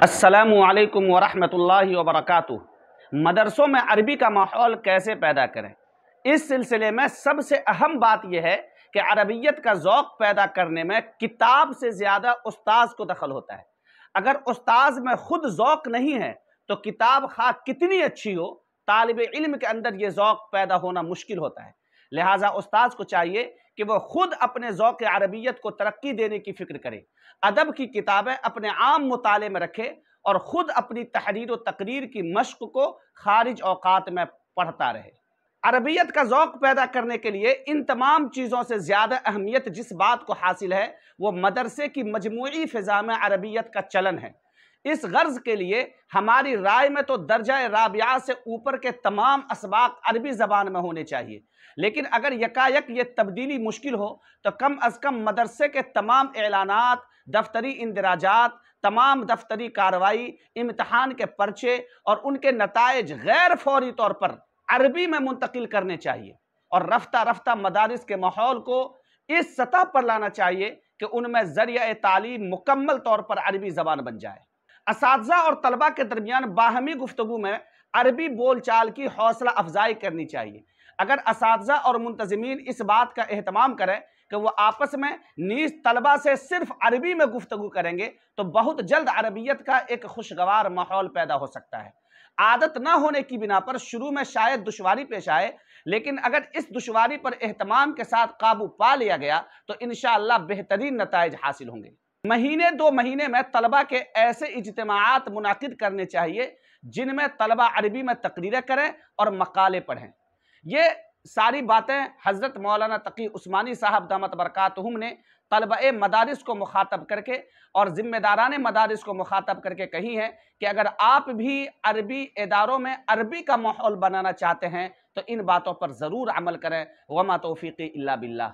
अस्सलामु अलैकुम वरहमतुल्लाहि वबरकातुहू। मदरसों में अरबी का माहौल कैसे पैदा करें, इस सिलसिले में सबसे अहम बात यह है कि अरबियत का ज़ौक़ पैदा करने में किताब से ज़्यादा उस्ताद को दखल होता है। अगर उस्ताद में खुद ज़ौक़ नहीं है तो किताब खा कितनी अच्छी हो, तालिब इल्म के अंदर ये ज़ौक़ पैदा होना मुश्किल होता है। लिहाजा उस्ताद को चाहिए कि वह खुद अपने ज़ौक़ अरबियत को तरक्की देने की फ़िक्र करे, अदब की किताबें अपने आम मुताले में रखे और ख़ुद अपनी तहरीर व तकरीर की मश्क को खारिज औकात में पढ़ता रहे। अरबियत का ज़ौक़ पैदा करने के लिए इन तमाम चीज़ों से ज़्यादा अहमियत जिस बात को हासिल है वो मदरसे की मजमूई फ़िज़ा में अरबियत का चलन है। इस गर्ज़ के लिए हमारी राय में तो दर्जा राबिया से ऊपर के तमाम असबाक अरबी ज़बान में होने चाहिए, लेकिन अगर यकायक ये तब्दीली मुश्किल हो तो कम अज़ कम मदरसे के तमाम एलानात, दफ्तरी इंदराजात, तमाम दफ्तरी कार्रवाई, इम्तहान के पर्चे और उनके नताइज गैर फौरी तौर पर अरबी में मुंतकिल करने चाहिए और रफ्ता रफ्ता मदारिस के माहौल को इस सतह पर लाना चाहिए कि उनमें ज़रिया तालीम मुकम्मल तौर पर अरबी ज़बान बन जाए। असातिज़ा और तलबा के दरमियान बाहमी गुफ्तगू में अरबी बोल चाल की हौसला अफजाई करनी चाहिए। अगर असातिज़ा और मुंतज़िमीन इस बात का एहतमाम करें कि वह आपस में नीज़ तलबा से सिर्फ अरबी में गुफ्तगू करेंगे तो बहुत जल्द अरबियत का एक खुशगवार माहौल पैदा हो सकता है। आदत न होने की बिना पर शुरू में शायद दुश्वारी पेश आए, लेकिन अगर इस दुश्वारी पर एहतमाम के साथ काबू पा लिया गया तो इंशाअल्लाह बेहतरीन नताइज हासिल होंगे। महीने दो महीने में तलबा के ऐसे इज्तिमाआत मुनाकिद करने चाहिए जिनमें तलबा अरबी में तकरीरें करें और मकाले पढ़ें। ये सारी बातें हज़रत मौलाना तकी उस्मानी साहब दामत बरकातुहुम ने तलबा मदारिस को मुखातब करके और ज़िम्मेदारान मदारिस को मुखातब करके कही है कि अगर आप भी अरबी इदारों में अरबी का माहौल बनाना चाहते हैं तो इन बातों पर ज़रूर अमल करें। वमा तौफ़ीक़ी इल्ला बिल्लाह।